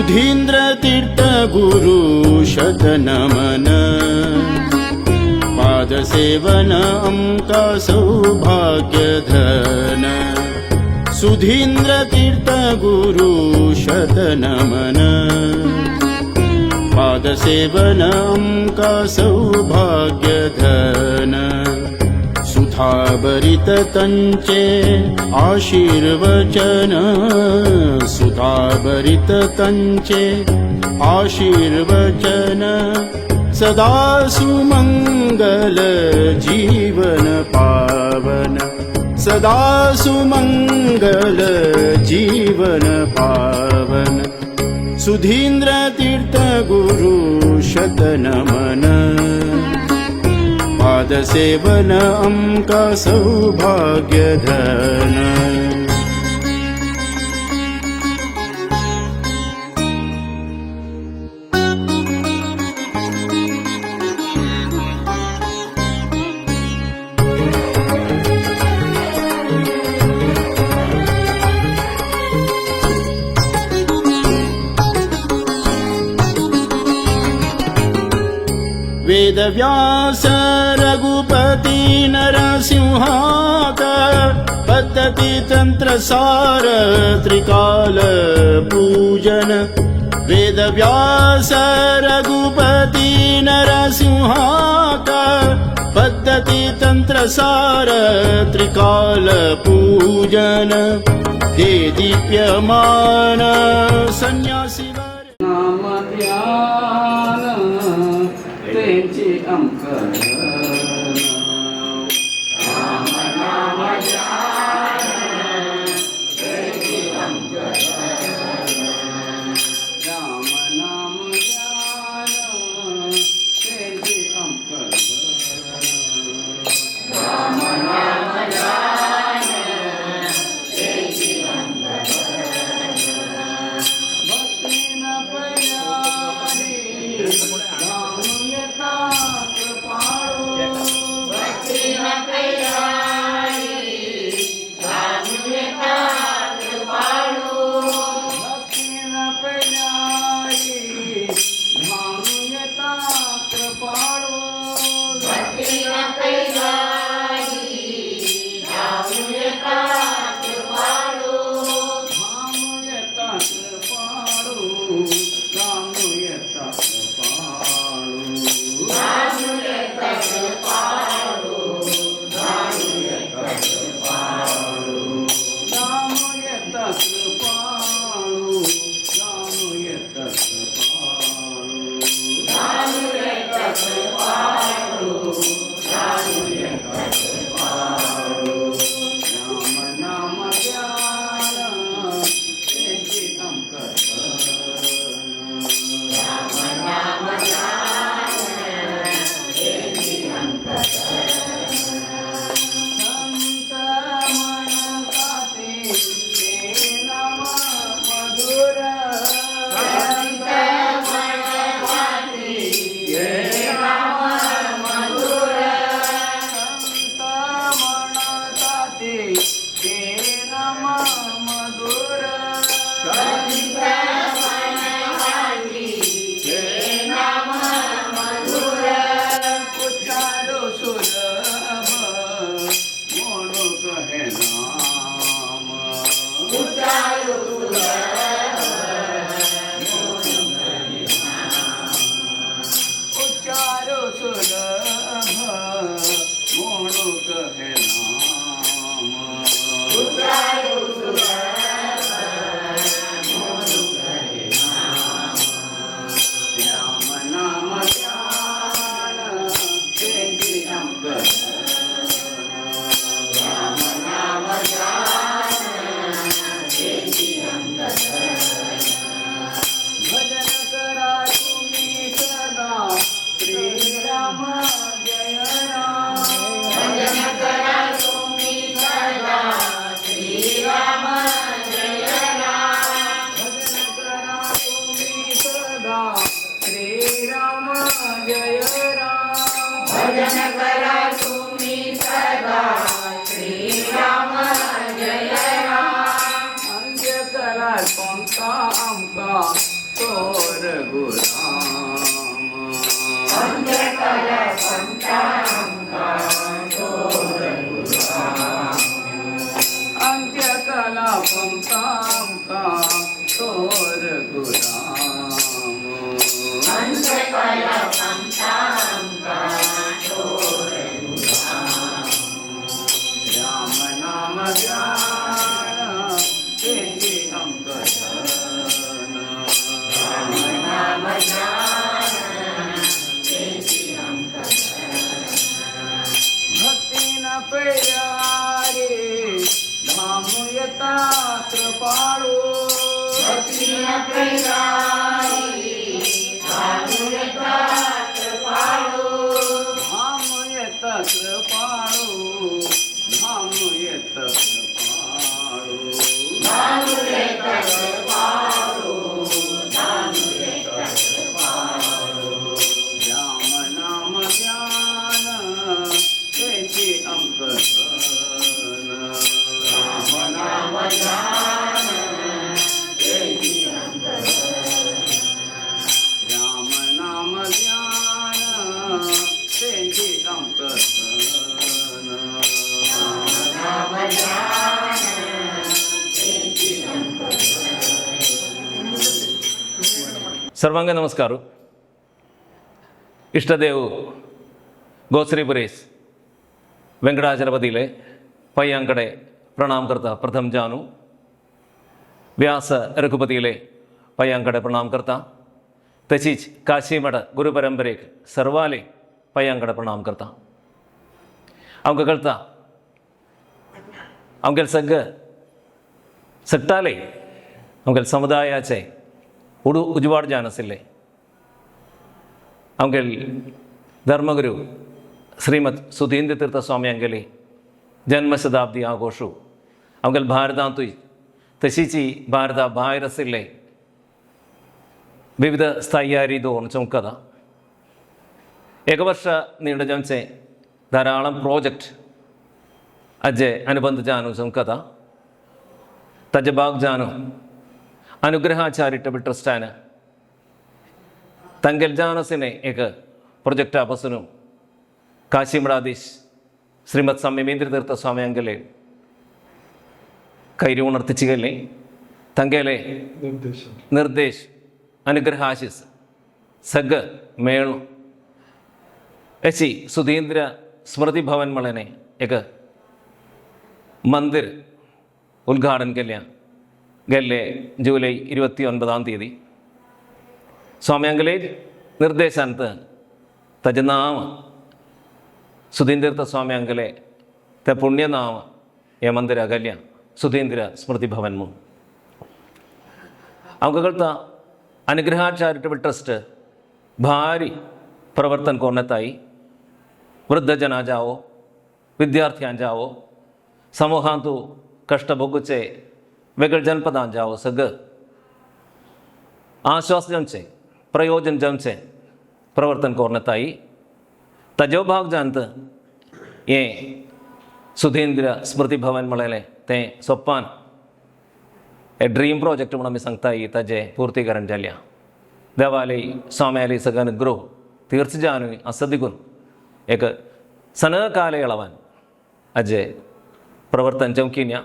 सुधींद्र तीर्थ गुरु शतनमन पादसेवन अमका सौभाग्यधन सुधींद्र तीर्थ गुरु शतनमन पादसेवन अमका सौभाग्यधन सुधाभरित तंचे आशीर्वचन सुधाभरित तंचे आशीर्वचन सदा सुमंगल जीवन पावन सदा सुमंगल जीवन पावन सुधींद्र तीर्थ गुरु शतनमन पादसेवन अमका सौभाग्यधन वेदव्यास रघुपति नरसिंहाक पद्धति तंत्र सार त्रिकाल पूजन वेदव्यास रघुपति नरसिंहाक पद्धति तंत्र सार त्रिकाल पूजन दे दीप्यमान संन्यासी नाम ध्यान त्यांची अंकर राम नाम ध्यान त्यांची अंकर राम नाम ध्यान त्यांची अंकर राम नाम ध्यान त्यांची अंकर भक्ती न पयारी प्यारे धाम येता कृपाळू भक्तीन प्यारे धाम येता कृपाळू धाम येता कृपाळू धाम येता कृपाळू धाम येता कृपाळू धाम येता कृपाळू राम नाम ध्यान त्याची अंकधन राम नाम ध्यान त्याची अंकधन राम नाम ध्यान त्याची अंकधन राम नाम ध्यान त्याची अंकधन. सर्वांग नमस्कार. ഇഷ്ടദേവ് ഗോശ്രീപുരേശ് വെങ്കടാചലപതിയിലെ പയ്യാങ്കടെ പ്രണാംകർത്ത പ്രഥം ജാനു വ്യാസ രഘുപതിയിലെ പയ്യാങ്കടെ പ്രണാംകർത്ത തശീച്ച് കാശിമഠ ഗുരുപരമ്പരേക്ക് സർവാലെ പയ്യാങ്കടെ പ്രണാംകർത്ത அவங்க ಕಳ್ತಾ அவங்க ಸಗ್ಗ ಸಟ್ಟಾಲೆ அவங்க ಸಮುದಾಯಾಚೆ ಉಜುವಾಡ್ ಜಾನಸಿಲ್ಲೆ अंगल धर्मगुरु श्रीमद सुधींद्र तीर्थ स्वामी अंगली जन्मशताब्दी आघोषु अंगल भारतांतु तशीची भारता बाहेरसिल्ले विविध स्थायी दोन चौकद एक वर्ष नींड जमचे धाराളം प्रोजेक्ट अजय अनुबंध जानु चौकद तजबाग जानु अनुग्रह चैरिटेबल ट्रस्ट ആണ് തങ്കൽ ജാനസിനെ ഏക പ്രൊജക്റ്റ് അപസനും കാശിമഠാധീശ് ശ്രീമദ് സമയമേന്ദ്ര തീർത്ഥ സ്വാമി അങ്കലെ കൈരി ഉണർത്തിച്ചുകല്ലേ തങ്കലെ നിർദ്ദേശ് അനുഗ്രഹാശിസ് സഗ മേളു എച്ചി സുധീന്ദ്ര സ്മൃതി ഭവൻ മളനെ ഏക മന്ദിർ ഉദ്ഘാടൻ ഗല്ലേ ജൂലൈ 29 स्वामी अंगले निर्देशांत ताजे नाव सुधींद्र स्वामी अंगले ते पुण्य नाव हे मंदिर अगल्या सुधींद्र स्मृति भवन म्हणून अवघडता अनुग्रह चैरिटेबल ट्रस्ट भारी प्रवर्तन कोणताई वृद्ध जना जाओ विद्यार्थ्यां जाओ समूहांतू कष्ट भोगूचे वेगळ जनपदां जाओ सगळं आश्वास जमचे प्रयोजन जमचे प्रवर्तन कोरनताई तजो भाग जानत ये सुधींद्र स्मृति भवन मळेले ते सोपान ए ड्रीम प्रोजेक्ट म्हणून आमी सांगताय ताजे पूर्तीकरण जाल्या देवालय स्वाम्याली सगळ्यान गृह तीर्थ जानु असदिगुण एक सन कालयळवान अजे प्रवर्तन जमकिन्या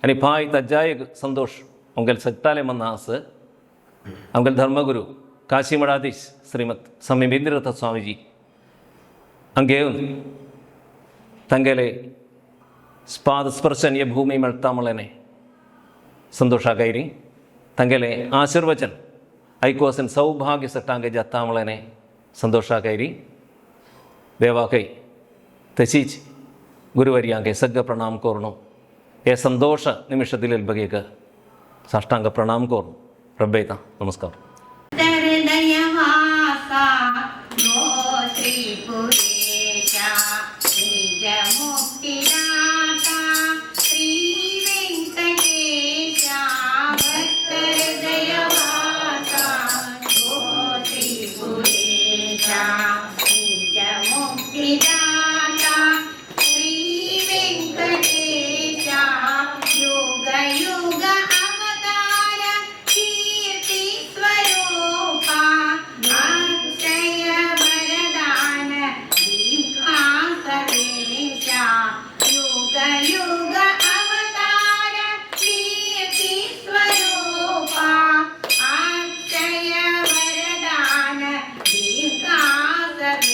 आणि पाय तज्जा एक संतोष अंगल सत्ताले मनास अंगल धर्मगुरु काशीमठाधीश श्रीमद समयमेंद्र तीर्थ स्वामीजी अंगेवन तंगले पादस्पर्शन ये भूमि मळता मळने संतोषाकैरी तंगले आशीर्वचन ऐकोसन सौभाग्य सट्टांगे जाता मळने संतोषाकैरी देवाकೈ तशीच गुरुवर्यांगे सग्ग प्रणाम कोर्णो ये संतोष निमिषदिल बगेग साष्टांग प्रणाम कोर्णो रब्बेता नमस्कार. हृदयवासा गोश्रीपुरेशा निजमुक्तिदाता श्री वेंकटेशा भक्तहृदयवासा गोश्रीपुरेशा निजमुक्तिदाता श्री वेंकटेशा युग युग अवतार कीर्ति स्वरूपा अक्षय वरदान दीर्घासरेशा युग युग अवतार कीर्ति स्वरूपा अक्षय वरदान दीर्घासरेशा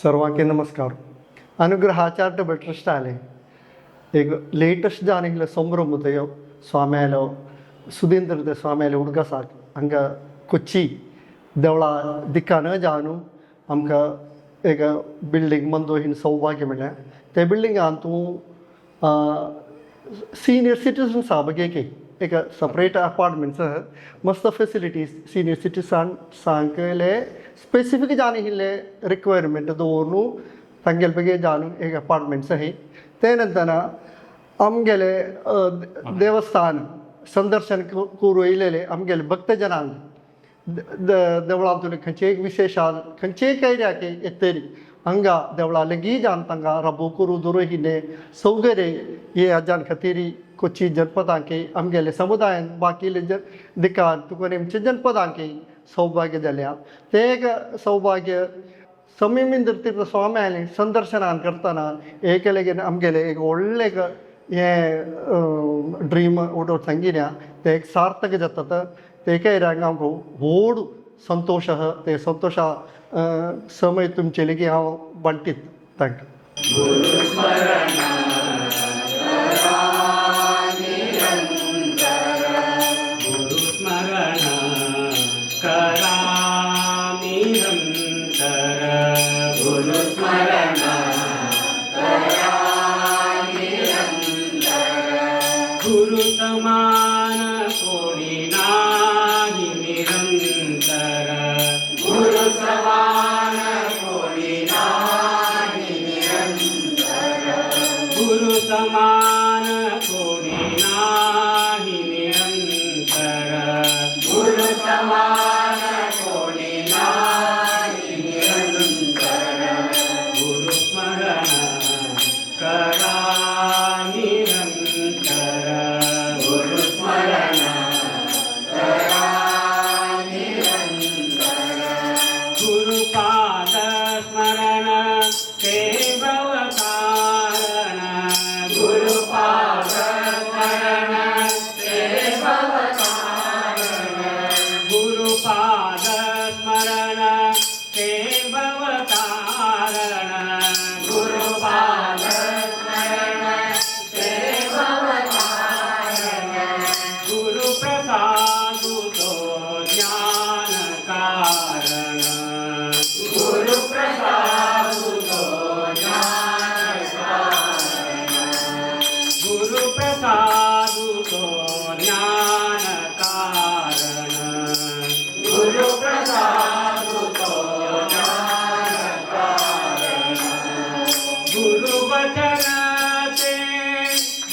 सर्वांके नमस्कार. अनुग्रह चैरिटेबल ट्रस्ट आले एक लेटेस्ट जानिंगले संभ्रमतयो स्वाम्यालो सुधींद्र स्वाम्यालो हुडगा साक हंगा कोच्ची देवळा दिक्कान जानु आमकां एक बिल्डिंग मंदोहीन सौभाग्य मेळ्ळें. ते बिल्डिंगान तूं सीनियर सिटीजन्सा बगेक एक सेपरेट अपार्टमेंट्स मस्त फॅसिलिटीज सीनियर सिटीजन्सांकले स्पेसिफिक जानिहिल्ले रिक्वायरमेंट दवरून तांगेले बेगे जावन एक अपार्टमेंट्स आहाय. ते नंतर आमगेले देवस्थान संदर्शन करून येयलेले आमगेले भक्त जनांक देवळांतून खंयचे एक विशेषान खंयचे कैर्याक येतरी हांगा देवळा लेगीत जावन तांकां राबो करूं दवरिल्ले सौकर्य हे हाज्यान खातीर कोची जनपदांक आमगेले समुदायान बाकीले दिकान तुका नेमचे जनपदांक सौभाग्य जाल्या. ते एक सौभाग्य समीमिंद्र तीर्थ स्वाम्याले संदर्शनान करतना एकेलेगेन आमगेले एक व्हडले हें ड्रीम ओडोर सांगिल्या ते एक सार्थक जातात. ते कैर्याक आमकां व्हड संतोश आहा. ते संतोशा समय तुमचे लेगीत हांव बांटीत. थँक्यू. गुरु समान कोणी नाही निरंतर. गुरु समान कोणी नाही निरंतर. गुरु समान कोणी नाही निरंतर. गुरु समान कोणी नाही निरंतर. गुरु स्मरण करा निरंतर. गुरु स्मरण करा निरंतर. गुरुपाद स्मरण केवळ कारण. गुरुपाद स्मरण केवळ कारण. गुरुपाद स्मरण केवळ कारण. गुरुपाद स्मरण केवळ कारण. गुरुप्रसादु तो ज्ञान कारण. गुरुप्रसादु तो ज्ञान कारण. गुरुप्रसादु तो ज्ञान कारण. गुरुप्रसादु तो ज्ञान कारण. गुरुवचन ते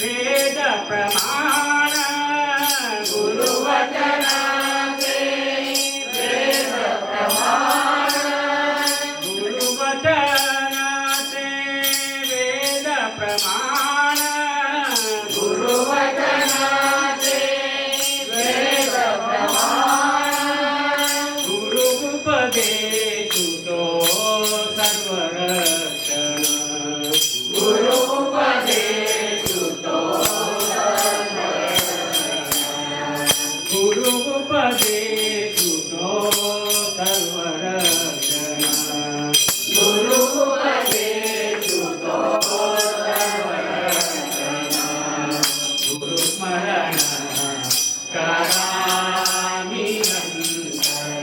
वेद प्रमाण. गुरुवचन ते वेद प्रमाण. गुरुवचन ते वेद प्रमाण. गुरुवचन ते वेद प्रमाण. गुरु उपदेशु तो सर्वरक्षण. गुरु उपदेशु तो गुरु उपदेशु तो सर्वरक्षण. गुरु उपदेशु तो सर्वरक्षण. गुरु स्मरण करा निरंतर.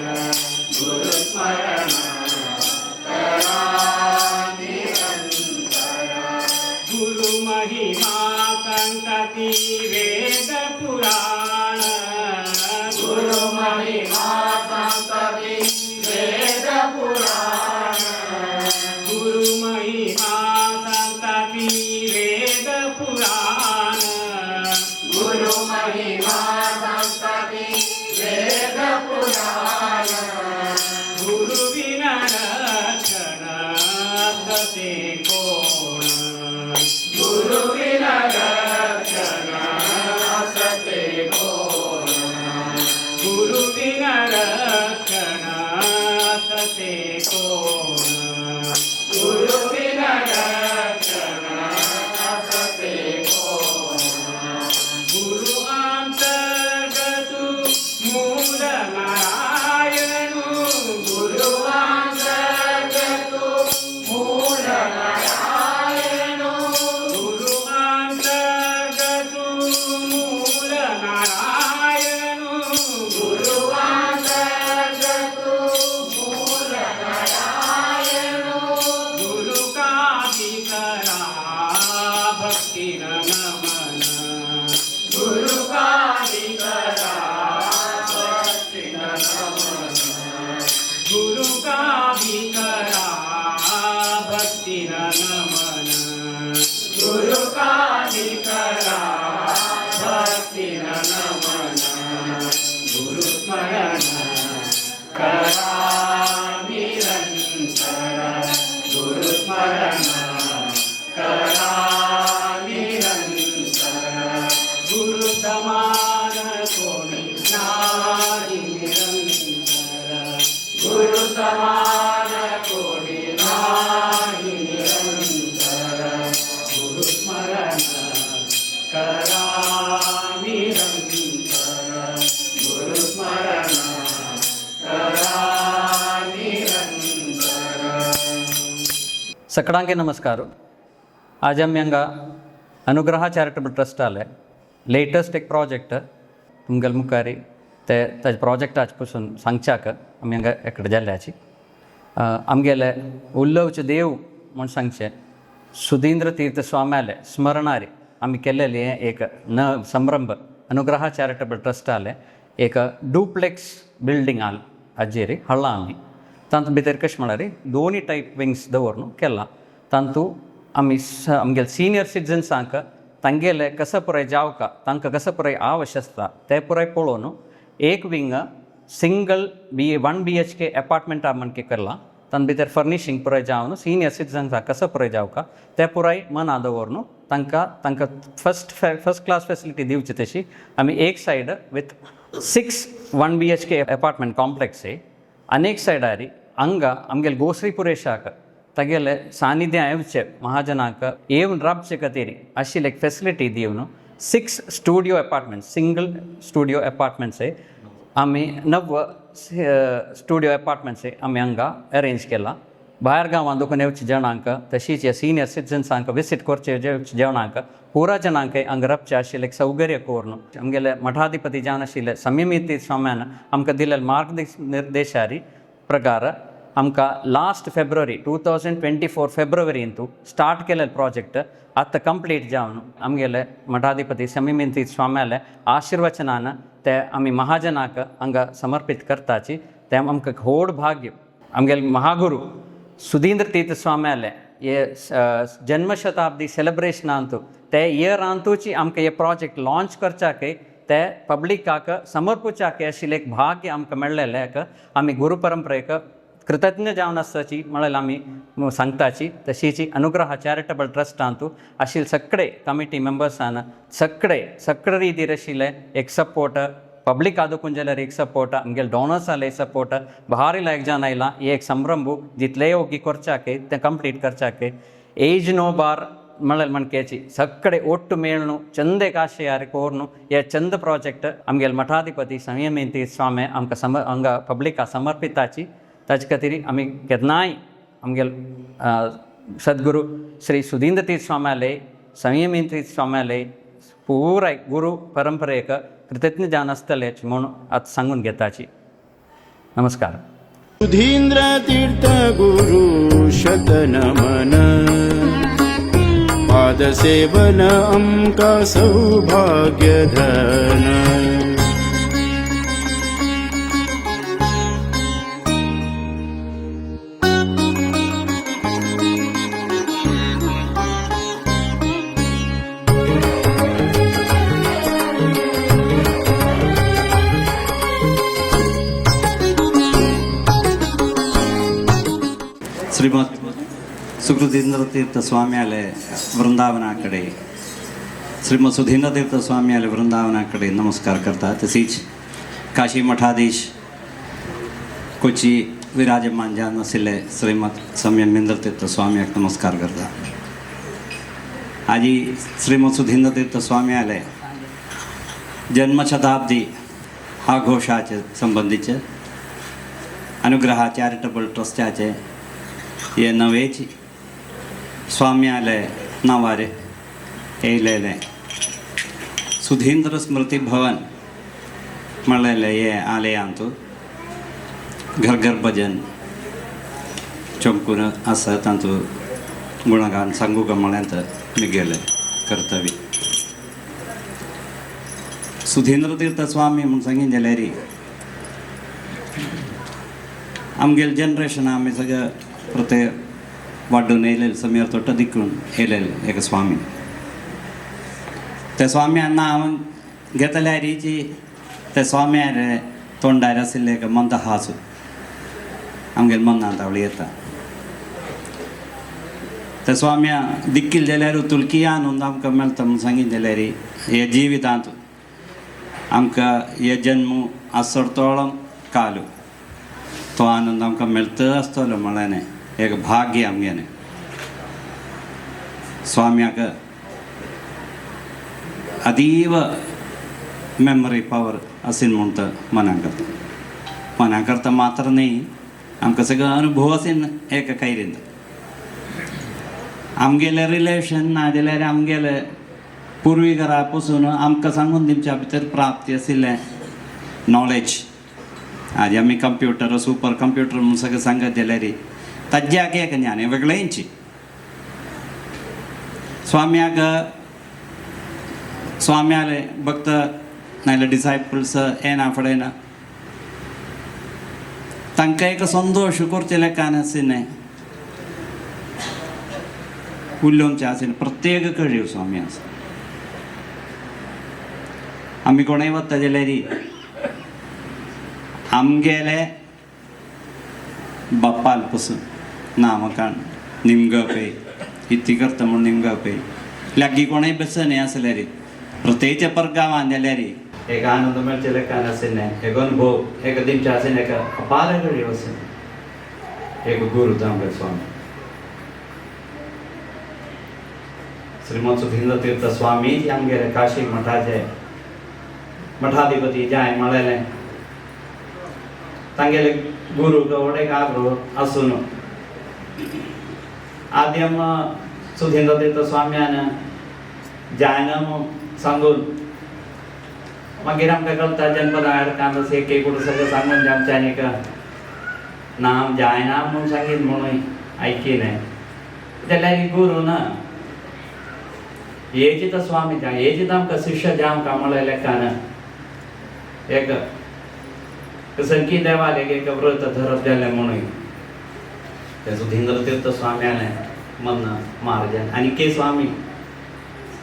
गुरु स्मरण करा निरंतर. गुरु महिमा संतति वेद पुराण. गुरु महिमा संतति वेद पुराण. गुरु महिमा संतति वेद पुराण. गुरु महिमा संतति वेद पुराण. गुरु विना रक्षण असते कोण. गुरु विना रक्षण असते कोण. गुरु विना रक्षण असते कोण. गुरु विना रक्षण असते कोण. गुरु अंतर्गतु मूल नारायण. गुरु अंतर्गतु मूल समान कोणी नाही निरंतर गुरुस्मरण करा निरंतर गुरुस्मरण करा निरंतर. सगळ्यांके नमस्कार. आज आम्ही हांगा अनुग्रह चॅरिटेबल ट्रस्ट आले लेटेस्ट एक प्रोजेक्ट तुमगेल मुखारी ते ताजे प्रोजेक्टाचे पासून सांगच्याक आमी हांगा एकडें जाल्ल्याची. आमगेले उल्लवचे देव म्हूण सांगचे सुधींद्र तीर्थ स्वाम्याले स्मरणारी आमी केल्लेली एक संरंभ अनुग्रह चॅरिटेबल ट्रस्ट आले एक डुप्लेक्स बिल्डींग आल हाजेर हळ्ळा आमी तांतूं भितर कशें म्हळ्यार दोनी टायप विंग्स दवरून केला. तांतूं आमी आमगेले सिनियर सिटिझन्सांक तांगेले कसं पुराय जावका तांकां कसं पुराय आवश्यकता ते पुराय पळोवन एक विंग सिंगल one BHK अपार्टमेंटा म्हणके केला. तांत भितर फर्निशींग पुराय जावन सिनियर सिटिझन्सांक कसं पुराय जावका ते पुराय मना दवरून तांकां फर्स्ट क्लास फेसिलिटी दिवची तशी आमी एक said with 6 1 BHK apartment complex अनेक सायडारी हांगा आमगेले गोश्री पुरेशाक तगेले सानिध्य येवचे महाजनाक येवन राबचे खातीर अशी एक फेसिलिटी दिवन 6 studio apartments single studio apartments आमी 9 स्टुडियो अपार्टमेंट्स आमी हांगा अरेंज केला. भायर गांवां दुखून येवचे जणांक तशीच सिनियर सिटिझन्सांक विसीट करचे जेवणाक पुरा जनांक हांगा राबचे आशिल्लें एक सौकर्य करून आमगेले मठाधिपती जावन आशिल्ले संयमी स्वाम्यान आमकां दिलेले मार्गनिर्देशारी प्रकार आमकां लास्ट फेब्रुवारी 2024 फेब्रुवारींतू स्टार्ट केलेले प्रोजेक्ट आतां कंप्लीट जावन आमगेले मठाधिपती संयमी स्वाम्याले आशिर्वचनान ते आमी महाजनाक हांगा समर्पित करताची. ते आमकां व्हड भाग्य. आमगेले महागुरू सुधींद्र तीर्थ स्वाम्याले हे जन्मशताब्दी सेलिब्रेशनांतू ते इयरांतूची आमकां हे प्रोजेक्ट लॉन्च करच्याक ते पब्लिकाक समर्पुच्याक आशिल्लें एक भाग्य आमकां मेळ्ळेलें आमी गुरू परंपरेक कृतज्ञ जावन आसताची म्हळ्यार आमी सांगताची. तशीच अनुग्रह चॅरिटेबल ट्रस्टांतू आशिल्ले सगळे कमिटी मेंबर्सान सगळे रितीर आशिल्ले एक सपोर्ट पब्लिक आदोकून जाल्यार एक सपोर्ट आमगेले डोनर्स आले एक सपोर्ट भार इला एक जाण आयला हे एक संरंभ जितले योगी करच्याक ते कंप्लीट करच्याक एज नो बार म्हळ्यार म्हणकेची सगळे ಒಟ್ಟು ಮೇಳ್ನು ಚಂದ ಕಾಶೆಯಾರಿ ಕೋರ್ನು ये चंद प्रोजेक्ट आमगेले मठाधिपती संयमी स्वामी आमकां हांगा पब्लिका समर्पिताची. ताचे खातीर आमी केन्नाय आमगेले सद्गुरू श्री सुधींद्र तीर्थ स्वाम्याले संयमी तीर्थ स्वाम्याले पुराय गुरू परंपरेक कृतज्ञ जावन आसतले म्हूण आतां सांगून घेताची. नमस्कार. सुधींद्र तीर्थ गुरु शतनमन पादसेवन आमका सौभाग्य धन. श्रीमद सुकृतींद्र तीर्थ स्वाम्यालय वृंदावनाकडे श्रीमद सुधींद्र तीर्थ स्वाम्यालय वृंदावनाकडे नमस्कार करता. तशीच काशी मठाधीश कोची विराजमान जावन आशिल्ले श्रीमद संयमेंद्र तीर्थ स्वाम्याक नमस्कार करता. आजी श्रीमद सुधींद्र तीर्थ स्वाम्यालय जन्मशताब्दी आघोषाचे संबंधीचे अनुग्रह चॅरिटेबल ट्रस्टाचे हे नवेची स्वाम्यालय नावारे येयलेले सुधींद्र स्मृती भवन म्हणलेले हे आलयांतू घर घर भजन चमकून आसा तांतू गुणगान सांगूक म्हळ्यात मुगेले कर्तव्य. सुधींद्र तीर्थ स्वामी म्हूण सांगीन जाल्यार आमगेले जनरेशन आमी सगळे प्रत्येक वाडून येयलेले समेर तोट्ट दिकून येयलेले एक स्वामी. त्या स्वाम्यान नांव घेतल्यार त्या स्वाम्यार तोंडार आशिल्लें एक मंद हांसूं आमगेल्या मनांत आवडी येता. त्या स्वाम्या दिक्कील जाल्यार तुलकी आनंद आमकां मेळटा म्हूण सांगीन जाल्यार हे जिवितांत आमकां हे जन्म आसरतोळम काल तो आनंद आमकां मेळत आसतलो म्हळ्याने एक भाग्य आमगेलें स्वाम्याक अतीव मेमरी पावर असेल म्हणटा मना करता मात्र न्ही आमकां सगळो अनुभव असेल एका कैरींत आमगेलें रिलेशन नाजाल्यार आमगेलें पुर्विकारा पासून आमकां सांगून दिवच्या भितर प्राप्ती आशिल्लें नॉलेज आज आमी कंप्युटर सुपर कंप्युटर म्हणून सगळें सांगत जाल्यार ताज्याक एक ज्ञान वेगळेंची स्वाम्याले भक्त नाजाल्यार डिसायपल्स येना फुडें तांकां एक संतोश करचे लेखान आशिल्लें उलोवचें आशिल्लें प्रत्येक कळीव स्वामी आसा आमी कोणय वता जाल्यार आमगेले बापाल पासून नामकाण निमगांवपे इती करता म्हूण निमगांवपे लागीं कोणय बसन हें आसल्यार प्रत्येच्या परगांवान जाल्यार एक आनंद मेळचे लेखान आशिल्लें एक अनुभव एक दिनचें आशिल्लें एक अपार घडये आशिल्लें एक गुरू तांबडे स्वामी श्रीमंत सुधींद्र तीर्थ स्वामी आमगेले काशी मठाचे मठाधिपती जाय म्हळेलें तांगेले गुरू गवडे आग्रो आसून आद्यम सुधींद्र तीर्थ स्वाम्यान जायनम सांगून मागीर आमकां कळटा जन्मदार कांदस एक एक सगळें सांगून आमच्यान एक नाम जायना म्हूण सांगीत म्हणून आयकिलें जाल्यार गुरू ना हेची तर स्वामी हेची तर आमकां शिष्य जे आमकां म्हळें लेखान एक संकी देवालेक एक व्रत धरप जालें म्हणून ते सुधींद्र तीर्थ स्वाम्यान मन महाराजान आनी के स्वामी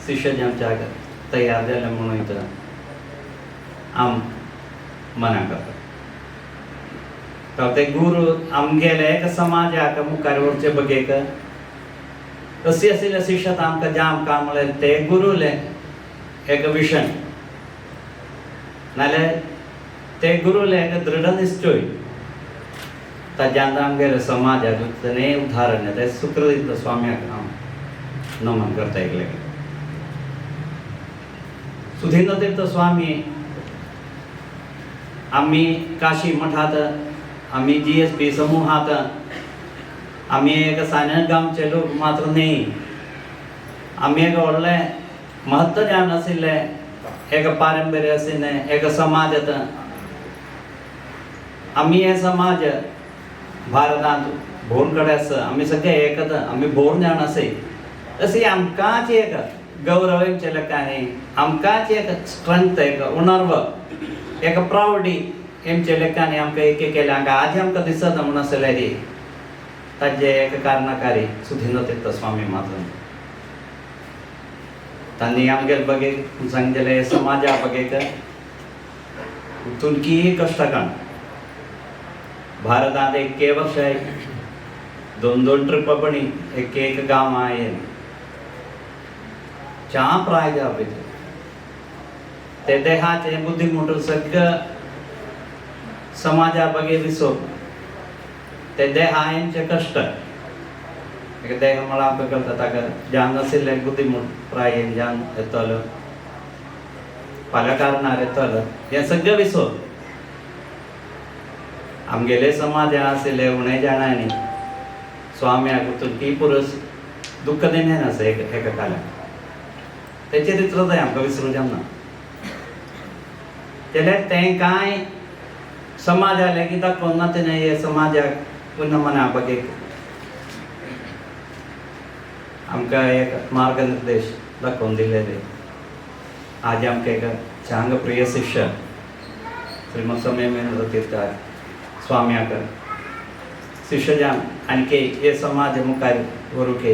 शिष्य जे आमच्या तयार जाले म्हणून तर आम मना करता ते गुरू आमगेले एक समाजाक मुखार व्हरचे बगेक अशी आशिल्ले शिष्य आमकां जे आमकां म्हळें ते गुरुले एक विशन नाल्यार ते गुरुले एक दृढ निश्चय ताज्यान आमगेले समाजाक उदाहरण ते सुकृत स्वाम्याक हांव नमन करता एकले सुधींद्र तीर्थ स्वामी आम्ही काशी मठात आम्ही GSB समूहात आम्ही एक सानेगांवचे लोक मात्र न्ही आम्ही एक व्हडलें महत्व ज्ञान आशिल्लें एक पारंपर्य आशिल्लें एक समाजात आम्ही हे समाज भारतांत भोवन कडेन आसा आमी सगळे एकत आमी भोवन जाण आसाय अशी आमकांच एक गौरव हेंचे लेखांनी आमकांच एक स्ट्रेंथ एक उणर्व एक प्राउडी हेंचे लेखांनी आमकां एक एक केलें आज आमकां दिसता म्हूण आसल्यार ताजे एक कारणाकारी सुधींद्र तीर्थ स्वामी मात्र तांणी आमगेले बगेक सांगलें समाजा बगेक तुमकी कश्ट काण भारतांत एक वर्ष दोन ट्रिप बणी एक गांव येन च्या प्राय भितर ते देहाचे बुद्धीमुठ सगळं समाजा बगे दिसो ते देहाचे कश्ट एक देह मला आमकां कळटा ताका ज्ञान नाशिल्लें बुद्धीमुठ प्राय ज्ञान येतलो फाल्यां कारणार येतलो हें सगळें विसो आमगेले समाज आशिल्ले उणे जाणांनी स्वाम्याक ती पुरुष दुःख दिने आसा एका काल्याक तेचे तितलो जाय आमकां विसरूं जमना जाल्यार तें कांय समाज जाले की दाखोवन ना तेणें हे समाजाक पुन्हा मना बगेक आमकां एक मार्गनिर्देश दाखोवन दिलेले आज आमकां एक चांग प्रिय शिष्य श्रीमंत समयेंद्र तीर्थ स्वाम्याक शिष्य जावन आनी हे समाज मुखार व्हरूंक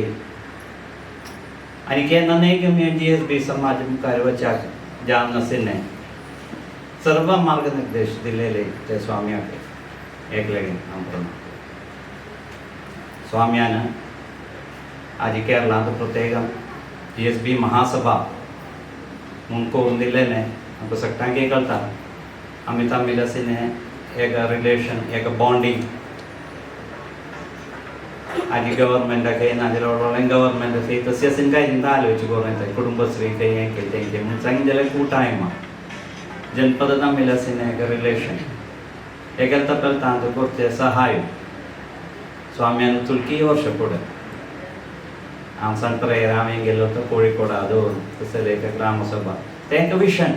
आनी अनेक GSB समाज मुखार वचाक जावन नाशिल्लें सर्व मार्गनिर्देश दिलेले ते स्वाम्याक एकलेगीन हांव स्वाम्यान आज केरळांत प्रत्येक GSB महासभा म्हूण करून दिलेलें आमकां सगळ्यांक कळटा आमी तामील आशिल्लें एक रिलेशन एक बॉन्डिंग आधी गव्हर्नमेंट काही नादेला गव्हर्नमेंट काही तसे असेल काही चिंता आलोची गोरमेंट कुटुंबश्री काही हे केले ते म्हणून सांगितलेलं खूप आहे मग जनपदात आम्ही असेल एक रिलेशन एक तपलता करते सहाय स्वामी तुलकी वर्ष पुढे आमच्याकडे आम्ही गेलो होतो कोळीकोडा दोन तसं एक ग्रामसभा ते एक विशन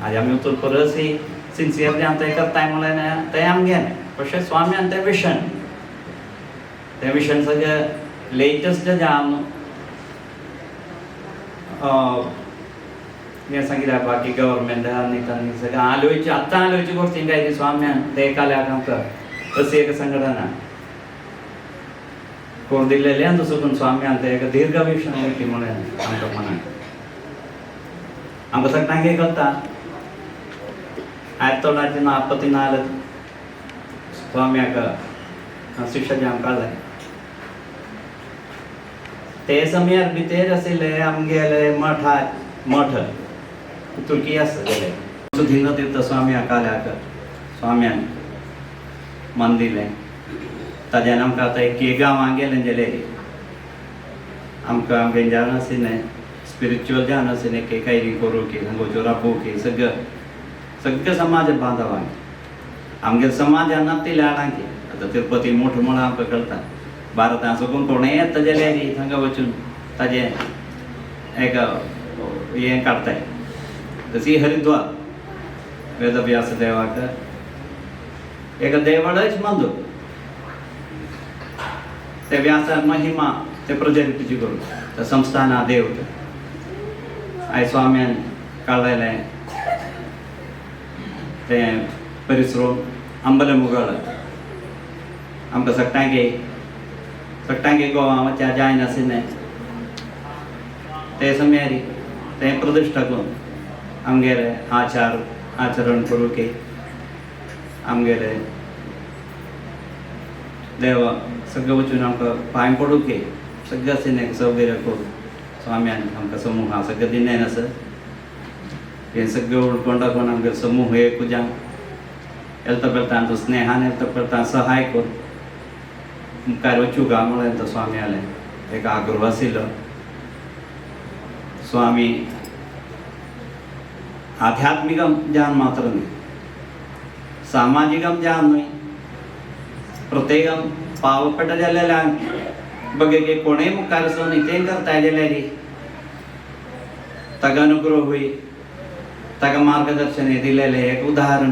आज आम्ही उचल परत ही सिन्सियरली आमचं एक करताय मला ते आमगे पण स्वामी आणि ते विशन ते विशन सगळं लेटेस्ट जाम मी सांगितलं बाकी गव्हर्नमेंट आणि त्यांनी सगळं आलोयची आत्ता आलोयची गोष्टी काय स्वाम्यान ते एकाला आमचं अशी एक संघटना कोण दिलेले आणि दुसरं स्वामी आणतं एक दीर्घ विषण होती म्हणून आमचं म्हणा आमचं सगळं टांगे करता 1940 आलं स्वाम्याक शिक्षा जाम काढलाय ते समयार भितर आशिल्ले आमगेले मठ तुर्की आसता गेले सुधीर तीर्थ स्वामी काल्याक स्वाम्यान मन दिलें ताज्यान आमकां आतां एक गांवां गेलें जाल्यार आमकां आमगे जाण आशिल्लें स्पिरिच्युअल जाण आशिल्लें की काही करूं की सांगोच्यो राबू की सगळे समाज बांधवांक आमगे समाजान ते लाडांकी आतां तिरुपती मोठ म्हणून आमकां कळटा भारतांत सकून कोणेंय येता जाल्यार थंय वचून ताजें एक हें काडटाय तशी हरिद्वार वेदव्यास देवाक एक देवळच बांदून ते व्यासार महिमा ते प्रज्वलित करून त्या संस्थाना देव आय स्वाम्यान काढलेलें ते परिसरून अंबलमुगळ आमकां सट्टांगे गोवा वच्चा जाय नाशिल्लें ते समयारी ते प्रतिश्ठा करून आमगेले आचरण करूं की आमगेले देव सगळं वचून आमकां पांय पडूं की सगळें अशें सौकर्य करून स्वाम्यान आमकां समूह सगळें दिलें आसा हे सगळें उळकोण दाखोवन आमगे समूह एक पुजान येता पळता स्नेहान येता पळता सहाय करून मुखार वचूं गा म्हणून तो स्वामी आले एक आग्रह आशिल्लो स्वामी आध्यात्मिकम ज्ञान मात्र न्ही सामाजिकम ज्ञान न्ही प्रत्येकम पावपट जाल्ल्याक बगे कोणेय मुखार वचून नितें करताय जाल्यार ताका अनुग्रह होई ताका मार्गदर्शन दिलेलें एक उदाहरण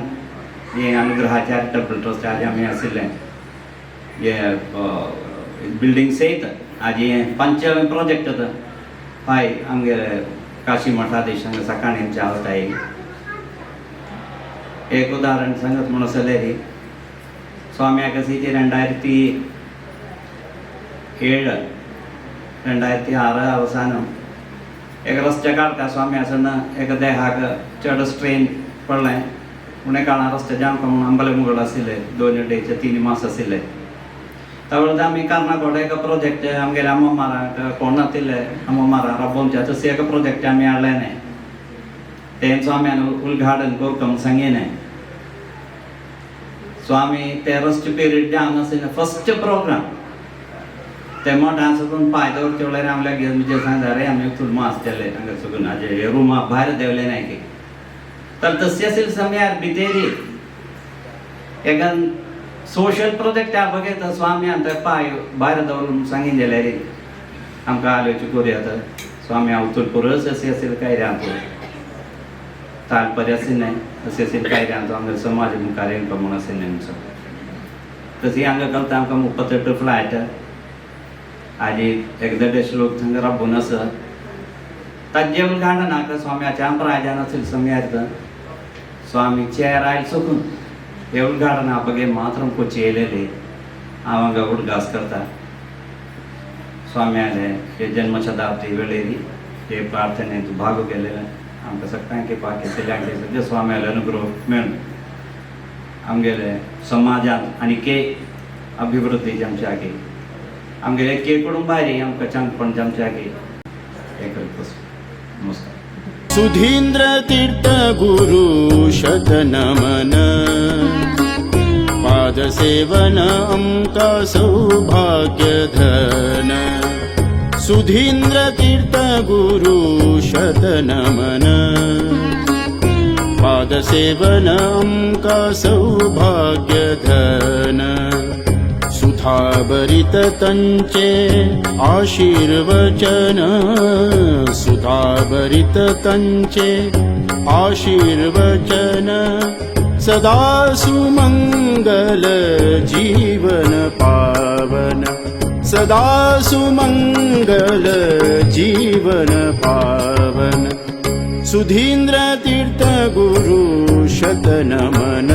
हे अनुग्रह चॅरिटेबल ट्रस्ट आज आमी आशिल्लें हे बिल्डिंग सयत आज हे पंचम प्रोजेक्ट हाय आमगे काशी मठाधीश हांगा सकाळी चालताय एक उदाहरण सांगत म्हणून जाल्यार स्वाम्याक अशी 2006 अवसान एक रस्ते काडटा स्वामी आसतना एक देहाक चड स्ट्रेन पडलें उणे काळां रस्ते जाम करून अंबले मुगड आशिल्ले 2 डेचे 3 मास आशिल्ले त्यावेळेस आमी कर्नाकोट एक प्रोजेक्ट आमगेले अम्माराक कोण नातिल्ले अम्मारा राबोवच्या तशें एक प्रोजेक्ट आमी हाडलें तें स्वाम्यान उद्घाटन करूंक सांगिल्लें स्वामी ते रस्ते पिरियड जाम नाशिल्लें फर्स्ट प्रोग्राम ते मठान सकून पांय दवरचे वेळार आमल्या घेवन म्हणजे सांगता रे आमी तुल मास केले हांगा सकून हाजे रुमा भायर देवले नाय की तर तशें आशिल्ले समयार भितेरी एका सोशल प्रोजेक्ट बघेत स्वामी आमचे पाय भायर दवरून सांगीन जाल्यार आमकां आलोची करूयात स्वामी अवतूल परस अशें आशिल्लें काय रांतो तात्पर्य आशिल्लें अशें आशिल्लें काय रांतो आमगे समाज मुखार येवंक म्हूण आशिल्लें आमचो तशी हांगा घालता आमकां 38 फ्लायट आज एक 150 लोक थंय राबून आसा ताजे उद्घाटनाक स्वाम्याच्या प्रायजान आशिल्लें समयार स्वामी चेर आयल चुकून हे उद्घाटना बगे मात्र कोची येयलेली हांव हांगा उडगास करता स्वामी आले हे जन्मशताब्दी वेळेरी हे प्रार्थनेंत भाग केलेले आमकां सगळ्यांक पाके सगळ्यांक सगळे स्वामी आले अनुग्रह मेळून आमगेले समाजांत आनीक अभिवृद्धी जमच्याकी आमगेले केकडून भायर आमकां चांगपण जमच्याकी हे करता नमस्कार सुधींद्र तीर्थ गुरु शतनमन पादसेवन अम्का सौभाग्यधन सुधींद्र तीर्थ गुरु शतनमन पादसेवन अम्का सौभाग्यधन सुधाभरित तंचे आशीर्वचन सुधाभरित तंचे आशीर्वचन सदा सुमंगल जीवन पावन सदा सुमंगल जीवन पावन सुधींद्र तीर्थ गुरु शतनमन